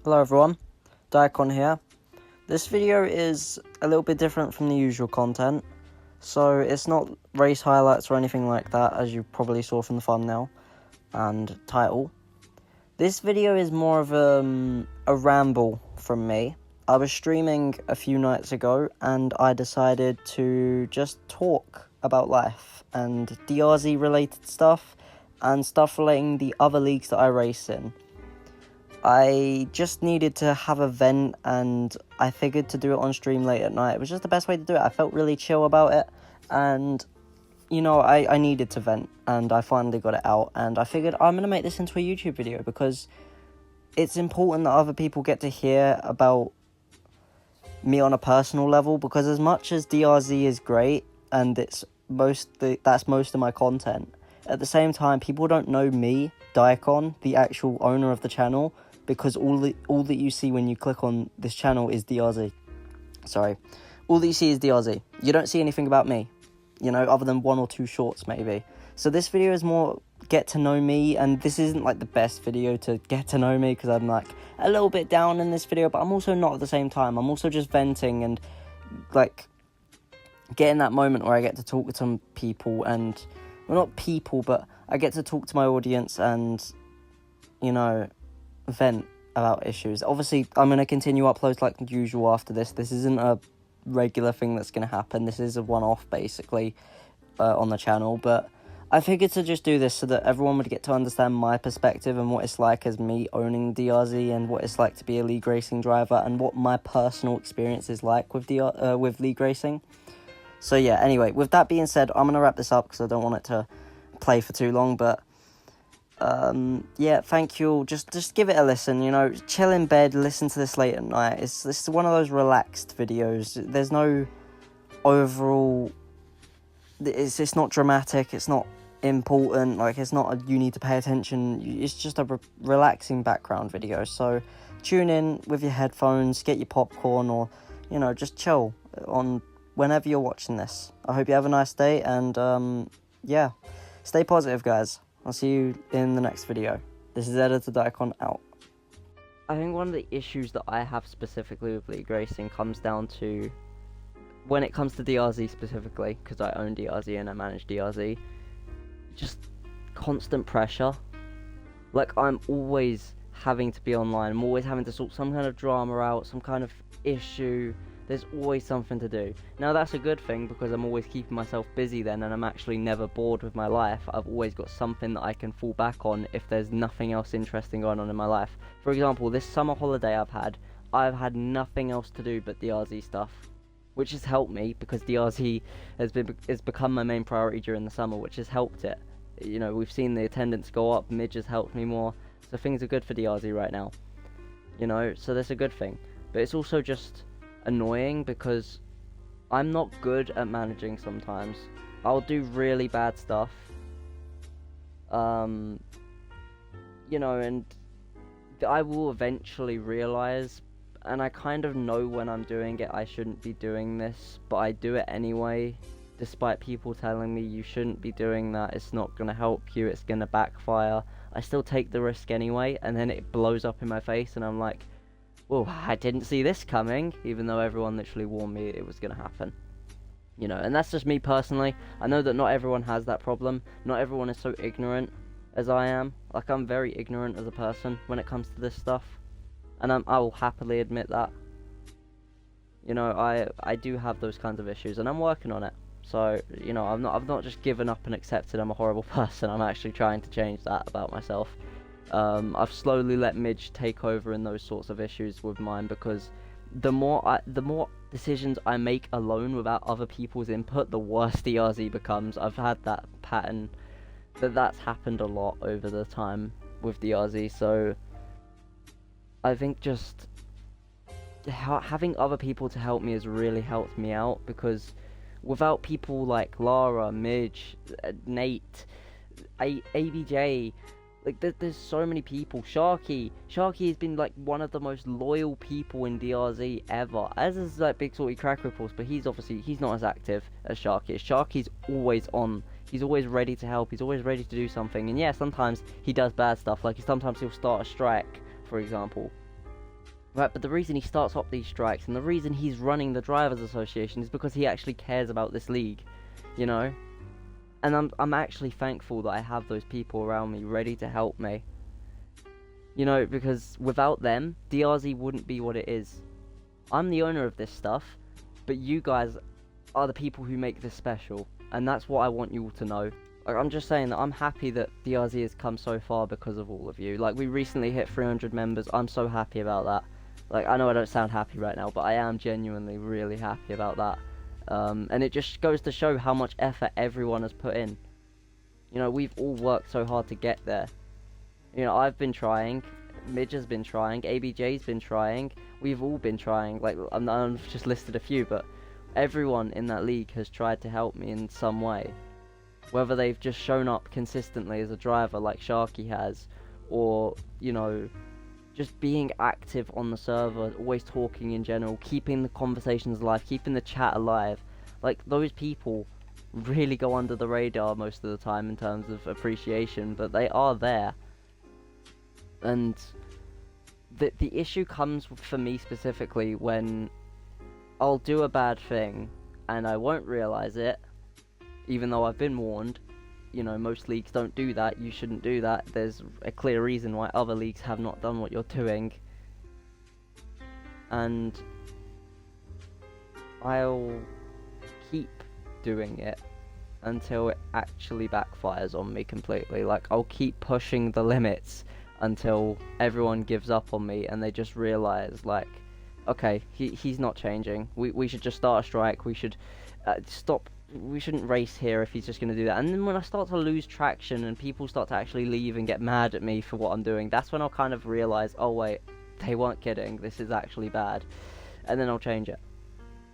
Hello everyone, Dykon here. This video is a little bit different from the usual content, so it's not race highlights or anything like that, as you probably saw from the thumbnail and title. This video is more of a ramble from me. I was streaming a few nights ago and I decided to just talk about life and DRZ related stuff and stuff relating the other leagues that I race in. I just needed to have a vent and I figured to do it on stream late at night. It was just the best way to do it. I felt really chill about it and, you know, I needed to vent and I finally got it out. And I figured I'm going to make this into a YouTube video because it's important that other people get to hear about me on a personal level, because as much as DRZ is great and that's most of my content, at the same time people don't know me, Dykon, the actual owner of the channel, because all that you see when you click on this channel is DRZ. Sorry. All that you see is DRZ. You don't see anything about me, you know, other than one or two shorts maybe. So this video is more get to know me, and this isn't like the best video to get to know me because I'm like a little bit down in this video, but I'm also not at the same time. I'm also just venting and like getting that moment where I get to talk to some people and, well, not people, but I get to talk to my audience and, you know, vent about issues. Obviously, I'm going to continue uploads like usual after this. This isn't a regular thing that's going to happen. This is a one-off, basically, on the channel. But I figured to just do this so that everyone would get to understand my perspective and what it's like as me owning DRZ and what it's like to be a league racing driver and what my personal experience is like with league racing. So yeah, anyway, with that being said, I'm going to wrap this up because I don't want it to play for too long, but yeah, thank you all. Just give it a listen, you know, chill in bed, listen to this late at night. This is one of those relaxed videos. There's no overall, it's not dramatic, it's not important, like it's not you need to pay attention. It's just a relaxing background video. So tune in with your headphones, get your popcorn, or, you know, just chill on whenever you're watching this. I hope you have a nice day, and yeah, stay positive, guys. I'll see you in the next video. This is Editor Dykon out. I think one of the issues that I have specifically with league racing comes down to, when it comes to DRZ specifically, because I own DRZ and I manage DRZ, just constant pressure. Like, I'm always having to be online. I'm always having to sort some kind of drama out, some kind of issue. There's always something to do. Now that's a good thing because I'm always keeping myself busy then, and I'm actually never bored with my life. I've always got something that I can fall back on if there's nothing else interesting going on in my life. For example, this summer holiday I've had nothing else to do but DRZ stuff, which has helped me because DRZ has become my main priority during the summer, which has helped it. You know, we've seen the attendance go up, Midge has helped me more, so things are good for DRZ right now. You know, so that's a good thing. But it's also just annoying because I'm not good at managing sometimes. I'll do really bad stuff, you know, and I will eventually realize, and I kind of know when I'm doing it I shouldn't be doing this, but I do it anyway, despite people telling me you shouldn't be doing that, it's not going to help you, it's going to backfire. I still take the risk anyway, and then it blows up in my face and I'm like, well, I didn't see this coming, even though everyone literally warned me it was going to happen. You know, and that's just me personally. I know that not everyone has that problem. Not everyone is so ignorant as I am. Like, I'm very ignorant as a person when it comes to this stuff. And I will happily admit that. You know, I do have those kinds of issues, and I'm working on it. So, you know, I've not just given up and accepted I'm a horrible person. I'm actually trying to change that about myself. I've slowly let Midge take over in those sorts of issues with mine, because the more decisions I make alone without other people's input, the worse DRZ becomes. I've had that pattern, that's happened a lot over the time with DRZ, so I think just having other people to help me has really helped me out, because without people like Lara, Midge, Nate, ABJ, like, there's so many people. Sharky has been, like, one of the most loyal people in DRZ ever. As is, like, Big Salty Crack Reports, but he's not as active as Sharky is. Sharky's always on. He's always ready to help. He's always ready to do something. And yeah, sometimes he does bad stuff. Like, sometimes he'll start a strike, for example. Right, but the reason he starts up these strikes and the reason he's running the Drivers Association is because he actually cares about this league, you know? And I'm actually thankful that I have those people around me ready to help me. You know, because without them, DRZ wouldn't be what it is. I'm the owner of this stuff, but you guys are the people who make this special, and that's what I want you all to know. Like, I'm just saying that I'm happy that DRZ has come so far because of all of you. Like, we recently hit 300 members. I'm so happy about that. Like, I know I don't sound happy right now, but I am genuinely really happy about that. And it just goes to show how much effort everyone has put in. You know, we've all worked so hard to get there. You know, I've been trying, Midge has been trying, ABJ's been trying, we've all been trying. Like, I've just listed a few, but everyone in that league has tried to help me in some way. Whether they've just shown up consistently as a driver like Sharky has, or, you know, just being active on the server, always talking in general, keeping the conversations alive, keeping the chat alive. Like, those people really go under the radar most of the time in terms of appreciation, but they are there. And the issue comes for me specifically when I'll do a bad thing and I won't realise it, even though I've been warned. You know, most leagues don't do that, you shouldn't do that. There's a clear reason why other leagues have not done what you're doing. And I'll keep doing it until it actually backfires on me completely. Like, I'll keep pushing the limits until everyone gives up on me and they just realise, like, okay, he's not changing. We should just start a strike. We should stop. We shouldn't race here if he's just going to do that. And then when I start to lose traction and people start to actually leave and get mad at me for what I'm doing, that's when I'll kind of realise, oh wait, they weren't kidding, this is actually bad. And then I'll change it.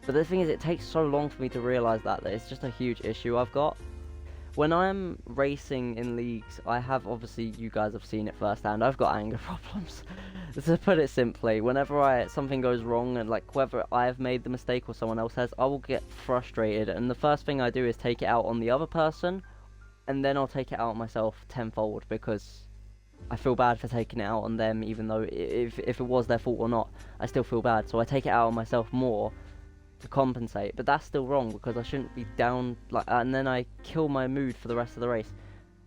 But the thing is, it takes so long for me to realise that it's just a huge issue I've got. When I'm racing in leagues, I have, obviously, you guys have seen it firsthand, I've got anger problems. To put it simply, whenever something goes wrong, and like whether I've made the mistake or someone else has, I will get frustrated, and the first thing I do is take it out on the other person, and then I'll take it out on myself tenfold, because I feel bad for taking it out on them, even though if it was their fault or not, I still feel bad, so I take it out on myself more to compensate. But that's still wrong, because I shouldn't be down like, and then I kill my mood for the rest of the race.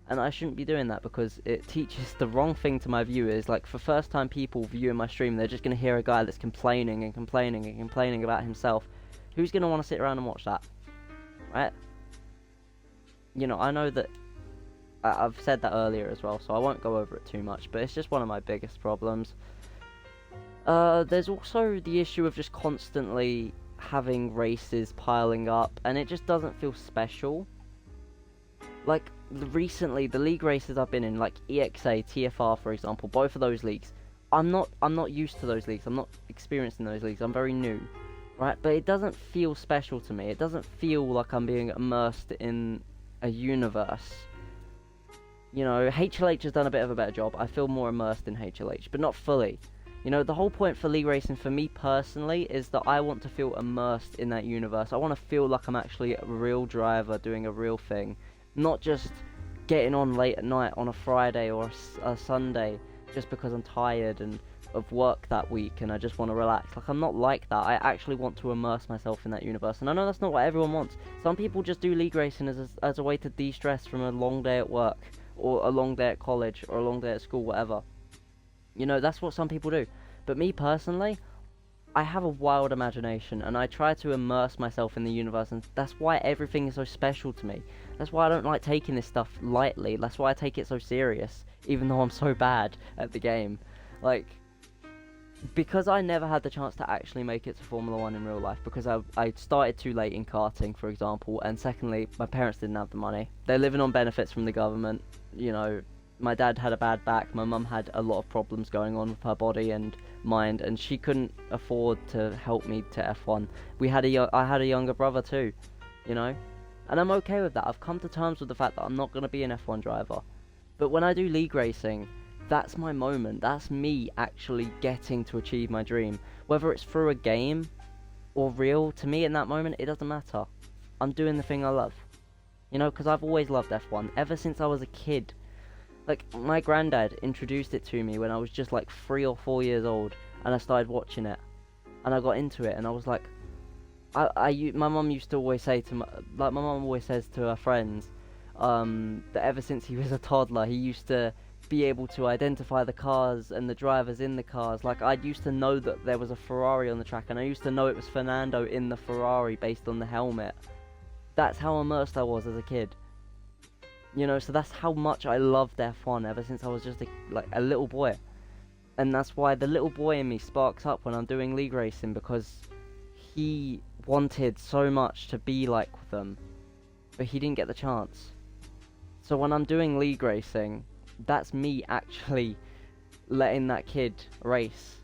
And I shouldn't be doing that, because it teaches the wrong thing to my viewers. Like, for first time people viewing my stream, they're just going to hear a guy that's complaining and complaining and complaining about himself. Who's going to want to sit around and watch that? Right? You know, I know that I've said that earlier as well, so I won't go over it too much, but it's just one of my biggest problems. There's also the issue of just constantly having races piling up, and it just doesn't feel special. Like, recently, the league races I've been in, like EXA, TFR for example, both of those leagues, I'm not used to those leagues, I'm not experienced in those leagues, I'm very new, right? But it doesn't feel special to me, it doesn't feel like I'm being immersed in a universe. You know, HLH has done a bit of a better job, I feel more immersed in HLH, but not fully. You know, the whole point for league racing for me personally is that I want to feel immersed in that universe. I want to feel like I'm actually a real driver doing a real thing. Not just getting on late at night on a Friday or a Sunday just because I'm tired and of work that week and I just want to relax. Like, I'm not like that. I actually want to immerse myself in that universe. And I know that's not what everyone wants. Some people just do league racing as a way to de-stress from a long day at work, or a long day at college, or a long day at school, whatever. You know, that's what some people do. But me personally, I have a wild imagination, and I try to immerse myself in the universe, and that's why everything is so special to me. That's why I don't like taking this stuff lightly. That's why I take it so serious, even though I'm so bad at the game. Like, because I never had the chance to actually make it to Formula 1 in real life, because I started too late in karting, for example, and secondly, my parents didn't have the money. They're living on benefits from the government. You know, my dad had a bad back, my mum had a lot of problems going on with her body and mind, and she couldn't afford to help me to F1. I had a younger brother too, you know, and I'm okay with that. I've come to terms with the fact that I'm not going to be an F1 driver. But when I do league racing, that's my moment. That's me actually getting to achieve my dream. Whether it's through a game or real, to me in that moment, it doesn't matter. I'm doing the thing I love. You know, because I've always loved F1, ever since I was a kid. Like, my granddad introduced it to me when I was just like 3 or 4 years old, and I started watching it, and I got into it, and I was like, my mum used to always say to my mum always says to her friends, that ever since he was a toddler, he used to be able to identify the cars and the drivers in the cars. Like, I used to know that there was a Ferrari on the track, and I used to know it was Fernando in the Ferrari based on the helmet. That's how immersed I was as a kid. You know, so that's how much I loved F1 ever since I was just a little boy. And that's why the little boy in me sparks up when I'm doing league racing, because he wanted so much to be like them, but he didn't get the chance. So when I'm doing league racing, that's me actually letting that kid race.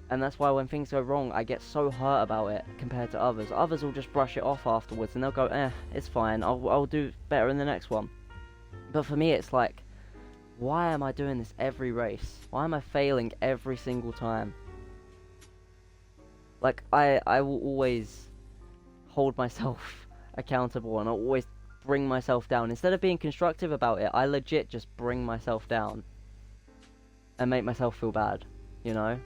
And that's why when things go wrong, I get so hurt about it compared to others. Others will just brush it off afterwards, and they'll go, it's fine, I'll do better in the next one. But for me, it's like, why am I doing this every race? Why am I failing every single time? Like, I will always hold myself accountable, and I'll always bring myself down. Instead of being constructive about it, I legit just bring myself down and make myself feel bad, you know?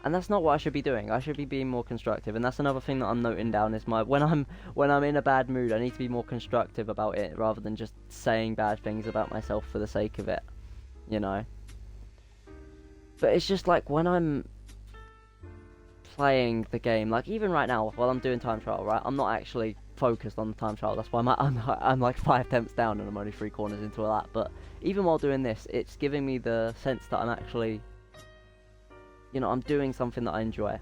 And that's not what I should be doing. I should be being more constructive, and that's another thing that I'm noting down is when I'm in a bad mood, I need to be more constructive about it rather than just saying bad things about myself for the sake of it, you know? But it's just like when I'm playing the game, like even right now while I'm doing time trial, right, I'm not actually focused on the time trial. That's why I'm like 5 temps down and I'm only 3 corners into a lap. But even while doing this, it's giving me the sense that I'm actually, you know, I'm doing something that I enjoy,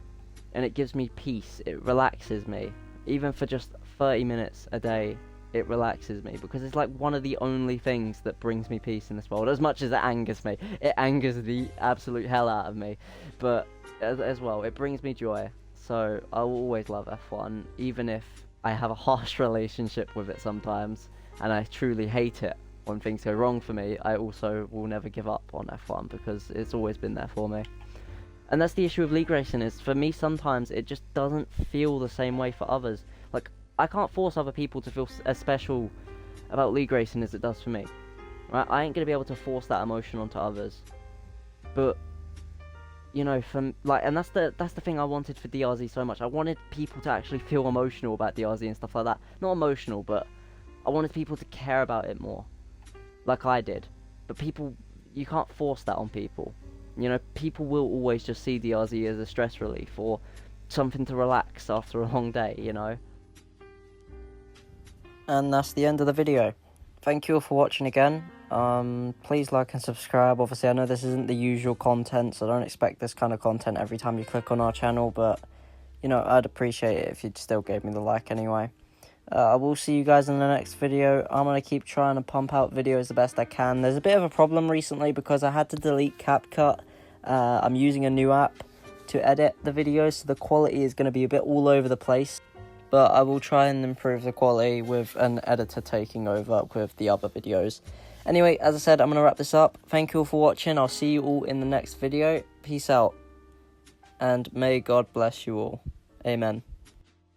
and it gives me peace. It relaxes me. Even for just 30 minutes a day, it relaxes me, because it's like one of the only things that brings me peace in this world. As much as it angers me, it angers the absolute hell out of me, but as well, it brings me joy. So I will always love F1, even if I have a harsh relationship with it sometimes, and I truly hate it when things go wrong for me. I also will never give up on F1, because it's always been there for me. And that's the issue with league racing, is for me sometimes it just doesn't feel the same way for others. Like, I can't force other people to feel as special about league racing as it does for me, right? I ain't gonna be able to force that emotion onto others. But, you know, and that's the thing I wanted for DRZ so much. I wanted people to actually feel emotional about DRZ and stuff like that. Not emotional, but I wanted people to care about it more, like I did. But people, you can't force that on people. You know, people will always just see DRZ as a stress relief or something to relax after a long day, you know. And that's the end of the video. Thank you all for watching again. Please like and subscribe. Obviously, I know this isn't the usual content, so don't expect this kind of content every time you click on our channel, but, you know, I'd appreciate it if you still gave me the like anyway. I will see you guys in the next video. I'm going to keep trying to pump out videos the best I can. There's a bit of a problem recently because I had to delete CapCut. I'm using a new app to edit the videos, so the quality is going to be a bit all over the place. But I will try and improve the quality with an editor taking over with the other videos. Anyway, as I said, I'm going to wrap this up. Thank you all for watching. I'll see you all in the next video. Peace out. And may God bless you all. Amen.